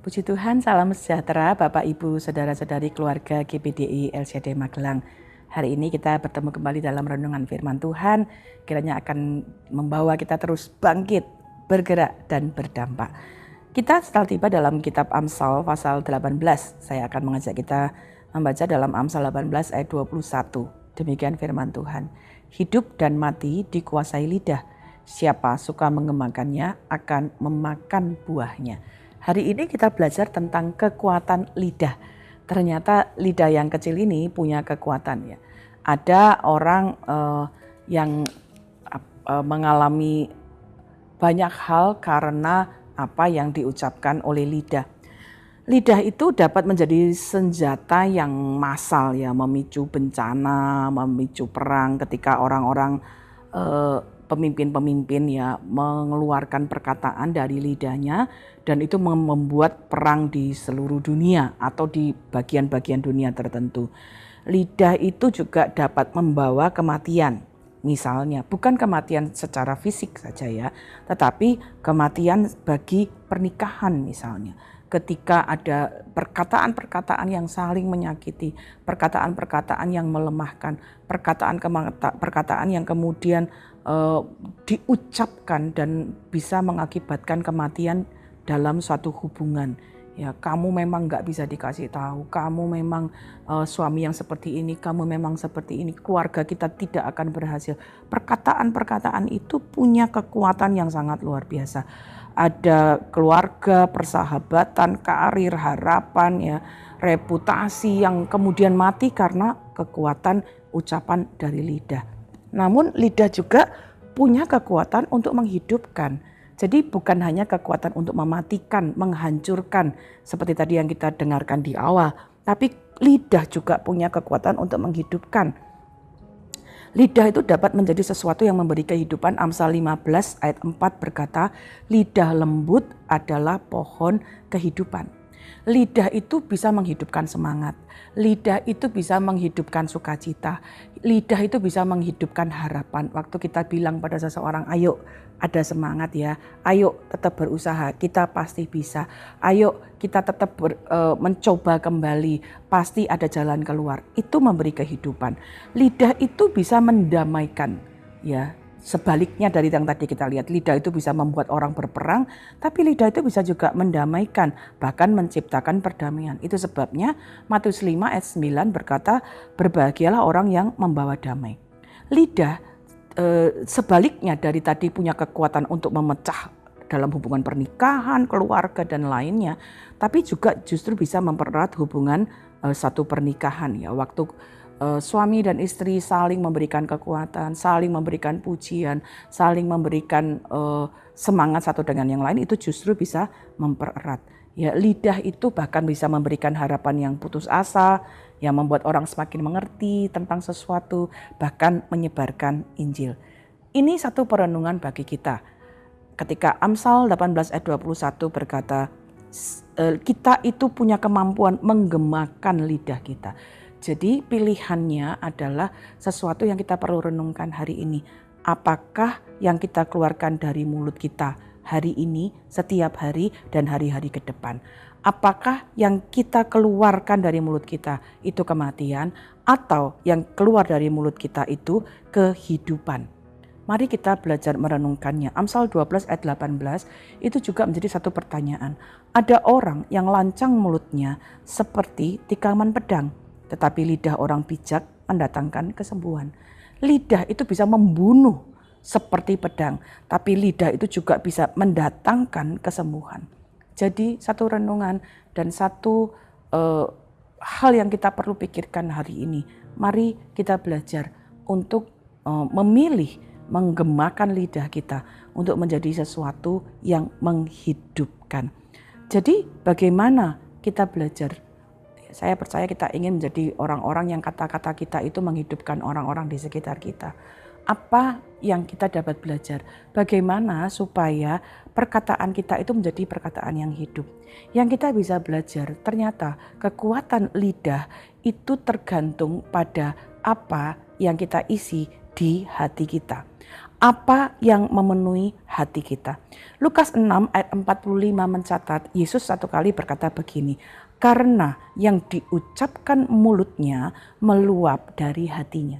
Puji Tuhan, salam sejahtera Bapak Ibu Saudara-saudari keluarga GPDI LCD Magelang. Hari ini kita bertemu kembali dalam renungan firman Tuhan, kiranya akan membawa kita terus bangkit, bergerak dan berdampak. Kita setelah tiba dalam kitab Amsal pasal 18. Saya akan mengajak kita membaca dalam Amsal 18 ayat 21. Demikian firman Tuhan. Hidup dan mati dikuasai lidah. Siapa suka mengembangkannya akan memakan buahnya. Hari ini kita belajar tentang kekuatan lidah. Ternyata lidah yang kecil ini punya kekuatan ya. Ada orang yang mengalami banyak hal karena apa yang diucapkan oleh lidah. Lidah itu dapat menjadi senjata yang massal ya, memicu bencana, memicu perang ketika orang-orang pemimpin-pemimpin ya mengeluarkan perkataan dari lidahnya, dan itu membuat perang di seluruh dunia atau di bagian-bagian dunia tertentu. Lidah itu juga dapat membawa kematian. Misalnya bukan kematian secara fisik saja ya, tetapi kematian bagi pernikahan misalnya. Ketika ada perkataan-perkataan yang saling menyakiti, perkataan-perkataan yang melemahkan, perkataan yang kemudian diucapkan dan bisa mengakibatkan kematian dalam suatu hubungan. Ya, kamu memang nggak bisa dikasih tahu, kamu memang suami yang seperti ini, kamu memang seperti ini, keluarga kita tidak akan berhasil. Perkataan-perkataan itu punya kekuatan yang sangat luar biasa. Ada keluarga, persahabatan, karir, harapan, ya, reputasi yang kemudian mati karena kekuatan ucapan dari lidah. Namun lidah juga punya kekuatan untuk menghidupkan. Jadi bukan hanya kekuatan untuk mematikan, menghancurkan seperti tadi yang kita dengarkan di awal, tapi lidah juga punya kekuatan untuk menghidupkan. Lidah itu dapat menjadi sesuatu yang memberi kehidupan. Amsal 15 ayat 4 berkata, lidah lembut adalah pohon kehidupan. Lidah itu bisa menghidupkan semangat. Lidah itu bisa menghidupkan sukacita. Lidah itu bisa menghidupkan harapan. Waktu kita bilang pada seseorang, ayo ada semangat ya. Ayo tetap berusaha, kita pasti bisa. Ayo kita tetap mencoba kembali, pasti ada jalan keluar. Itu memberi kehidupan. Lidah itu bisa mendamaikan ya. Sebaliknya dari yang tadi kita lihat, lidah itu bisa membuat orang berperang, tapi lidah itu bisa juga mendamaikan, bahkan menciptakan perdamaian. Itu sebabnya Matius 5 ayat 9 berkata, berbahagialah orang yang membawa damai. Lidah sebaliknya dari tadi punya kekuatan untuk memecah dalam hubungan pernikahan, keluarga dan lainnya, tapi juga justru bisa mempererat hubungan satu pernikahan ya. Waktu suami dan istri saling memberikan kekuatan, saling memberikan pujian, saling memberikan semangat satu dengan yang lain, itu justru bisa mempererat. Ya, lidah itu bahkan bisa memberikan harapan yang putus asa, yang membuat orang semakin mengerti tentang sesuatu, bahkan menyebarkan Injil. Ini satu perenungan bagi kita. Ketika Amsal 18 ayat 21 berkata, kita itu punya kemampuan menggemakan lidah kita. Jadi pilihannya adalah sesuatu yang kita perlu renungkan hari ini. Apakah yang kita keluarkan dari mulut kita hari ini, setiap hari, dan hari-hari ke depan? Apakah yang kita keluarkan dari mulut kita itu kematian, atau yang keluar dari mulut kita itu kehidupan? Mari kita belajar merenungkannya. Amsal 12 ayat 18 itu juga menjadi satu pertanyaan. Ada orang yang lancang mulutnya seperti tikaman pedang, tetapi lidah orang bijak mendatangkan kesembuhan. Lidah itu bisa membunuh seperti pedang, tapi lidah itu juga bisa mendatangkan kesembuhan. Jadi satu renungan dan satu hal yang kita perlu pikirkan hari ini. Mari kita belajar untuk memilih, menggemakan lidah kita untuk menjadi sesuatu yang menghidupkan. Jadi bagaimana kita belajar? Saya percaya kita ingin menjadi orang-orang yang kata-kata kita itu menghidupkan orang-orang di sekitar kita. Apa yang kita dapat belajar? Bagaimana supaya perkataan kita itu menjadi perkataan yang hidup? Yang kita bisa belajar, ternyata kekuatan lidah itu tergantung pada apa yang kita isi di hati kita. Apa yang memenuhi hati kita? Lukas 6 ayat 45 mencatat, Yesus satu kali berkata begini, karena yang diucapkan mulutnya meluap dari hatinya.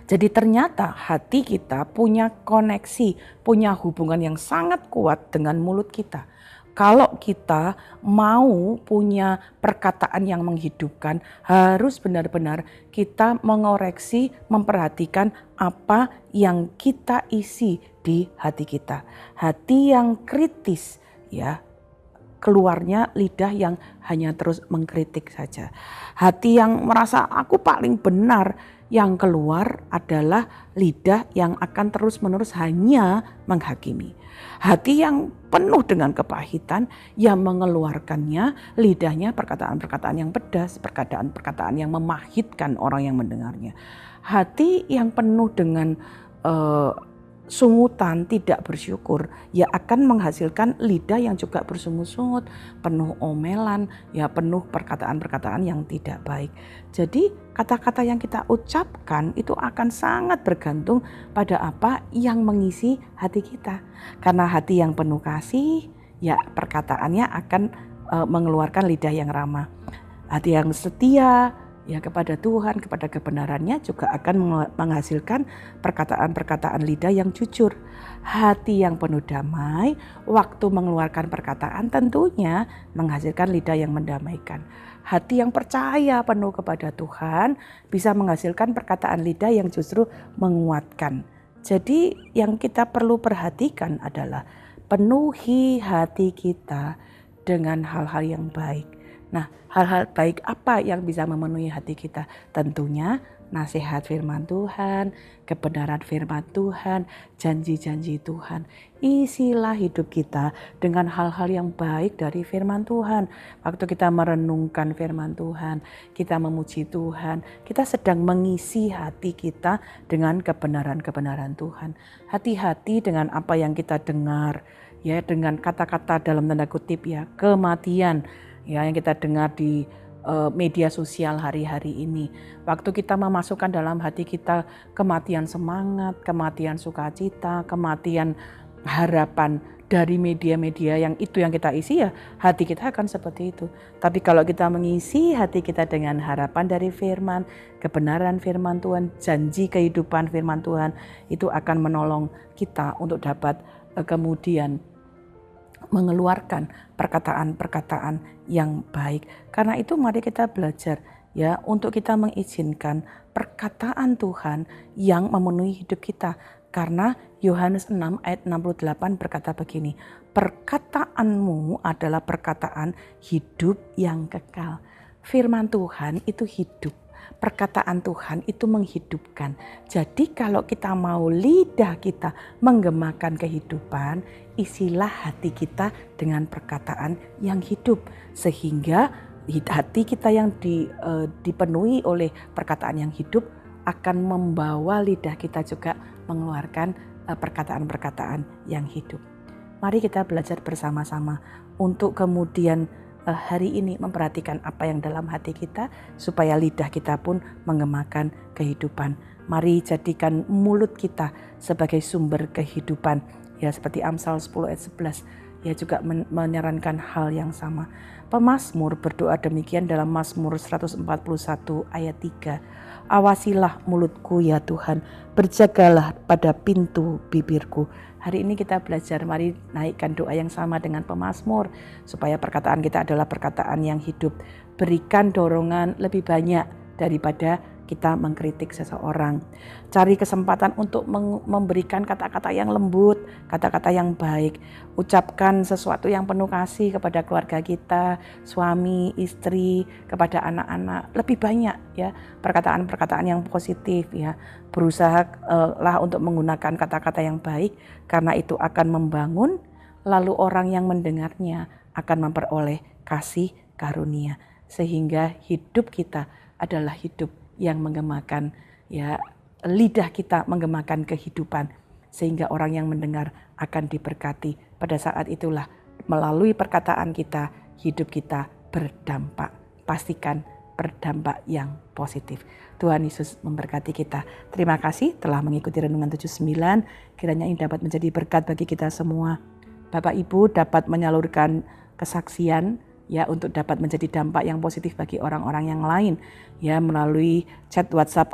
Jadi ternyata hati kita punya koneksi, punya hubungan yang sangat kuat dengan mulut kita. Kalau kita mau punya perkataan yang menghidupkan, harus benar-benar kita mengoreksi, memperhatikan apa yang kita isi di hati kita. Hati yang kritis, ya, keluarnya lidah yang hanya terus mengkritik saja. Hati yang merasa aku paling benar, yang keluar adalah lidah yang akan terus-menerus hanya menghakimi. Hati yang penuh dengan kepahitan, yang mengeluarkannya lidahnya perkataan-perkataan yang pedas, perkataan-perkataan yang memahitkan orang yang mendengarnya. Hati yang penuh dengan sungutan, tidak bersyukur, ya akan menghasilkan lidah yang juga bersungut-sungut, penuh omelan, ya penuh perkataan-perkataan yang tidak baik. Jadi kata-kata yang kita ucapkan itu akan sangat bergantung pada apa yang mengisi hati kita. Karena hati yang penuh kasih, ya perkataannya akan mengeluarkan lidah yang ramah. Hati yang setia, ya kepada Tuhan, kepada kebenarannya juga akan menghasilkan perkataan-perkataan lidah yang jujur. Hati yang penuh damai, waktu mengeluarkan perkataan tentunya menghasilkan lidah yang mendamaikan. Hati yang percaya penuh kepada Tuhan bisa menghasilkan perkataan lidah yang justru menguatkan. Jadi yang kita perlu perhatikan adalah penuhi hati kita dengan hal-hal yang baik. Nah, hal-hal baik apa yang bisa memenuhi hati kita? Tentunya nasihat firman Tuhan, kebenaran firman Tuhan, janji-janji Tuhan. Isilah hidup kita dengan hal-hal yang baik dari firman Tuhan. Waktu kita merenungkan firman Tuhan, kita memuji Tuhan, kita sedang mengisi hati kita dengan kebenaran-kebenaran Tuhan. Hati-hati dengan apa yang kita dengar, ya, dengan kata-kata dalam tanda kutip, ya, kematian, ya, yang kita dengar di media sosial hari-hari ini. Waktu kita memasukkan dalam hati kita kematian semangat, kematian sukacita, kematian harapan dari media-media yang itu yang kita isi, ya hati kita akan seperti itu. Tapi kalau kita mengisi hati kita dengan harapan dari firman, kebenaran firman Tuhan, janji kehidupan firman Tuhan, itu akan menolong kita untuk dapat kemudian mengeluarkan perkataan-perkataan yang baik. Karena itu mari kita belajar, ya, untuk kita mengizinkan perkataan Tuhan yang memenuhi hidup kita. Karena Yohanes 6 ayat 68 berkata begini, perkataanmu adalah perkataan hidup yang kekal. Firman Tuhan itu hidup. Perkataan Tuhan itu menghidupkan. Jadi kalau kita mau lidah kita menggemakan kehidupan, isilah hati kita dengan perkataan yang hidup. Sehingga hati kita yang dipenuhi oleh perkataan yang hidup akan membawa lidah kita juga mengeluarkan perkataan-perkataan yang hidup. Mari kita belajar bersama-sama untuk kemudian hari ini memperhatikan apa yang dalam hati kita supaya lidah kita pun menggemakan kehidupan. Mari jadikan mulut kita sebagai sumber kehidupan, ya, seperti Amsal 10 ayat 11, ya, juga menyarankan hal yang sama. Pemazmur berdoa demikian dalam Mazmur 141 ayat 3. Awasilah mulutku ya Tuhan, berjagalah pada pintu bibirku. Hari ini kita belajar, mari naikkan doa yang sama dengan pemazmur, supaya perkataan kita adalah perkataan yang hidup. Berikan dorongan lebih banyak daripada kita mengkritik seseorang. Cari kesempatan untuk memberikan kata-kata yang lembut, kata-kata yang baik. Ucapkan sesuatu yang penuh kasih kepada keluarga kita, suami, istri, kepada anak-anak. Lebih banyak, ya, perkataan-perkataan yang positif, ya. Berusahalah untuk menggunakan kata-kata yang baik, karena itu akan membangun, lalu orang yang mendengarnya akan memperoleh kasih karunia. Sehingga hidup kita adalah hidup yang menggemakan, ya, lidah kita menggemakan kehidupan, sehingga orang yang mendengar akan diberkati. Pada saat itulah melalui perkataan kita, hidup kita berdampak. Pastikan berdampak yang positif. Tuhan Yesus memberkati kita. Terima kasih telah mengikuti Renungan 79. Kiranya ini dapat menjadi berkat bagi kita semua. Bapak Ibu dapat menyalurkan kesaksian ya untuk dapat menjadi dampak yang positif bagi orang-orang yang lain ya melalui chat WhatsApp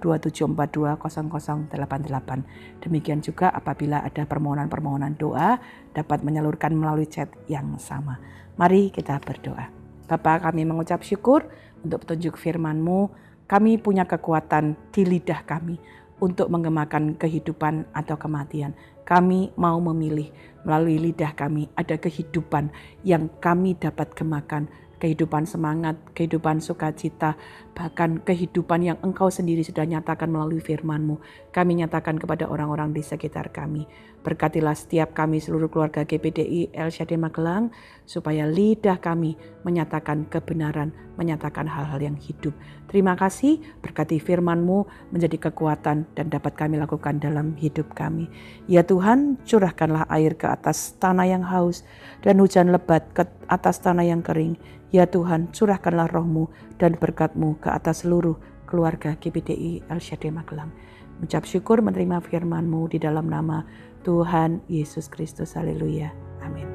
0813-2742-0088. Demikian juga apabila ada permohonan-permohonan doa dapat menyalurkan melalui chat yang sama. Mari kita berdoa. Bapa, kami mengucap syukur untuk petunjuk firman-Mu. Kami punya kekuatan di lidah kami untuk menggemakan kehidupan atau kematian. Kami mau memilih melalui lidah kami ada kehidupan yang kami dapat gemakan. Kehidupan semangat, kehidupan sukacita, bahkan kehidupan yang Engkau sendiri sudah nyatakan melalui firman-Mu. Kami nyatakan kepada orang-orang di sekitar kami. Berkatilah setiap kami seluruh keluarga GPDI El Shaddai Magelang, supaya lidah kami menyatakan kebenaran, menyatakan hal-hal yang hidup. Terima kasih, berkati firman-Mu menjadi kekuatan dan dapat kami lakukan dalam hidup kami. Ya Tuhan, curahkanlah air ke atas tanah yang haus dan hujan lebat ke atas tanah yang kering. Ya Tuhan, curahkanlah roh-Mu dan berkat-Mu ke atas seluruh keluarga GPDI El Shaddai Magelang. Mengucap syukur menerima firman-Mu di dalam nama Tuhan Yesus Kristus. Haleluya. Amin.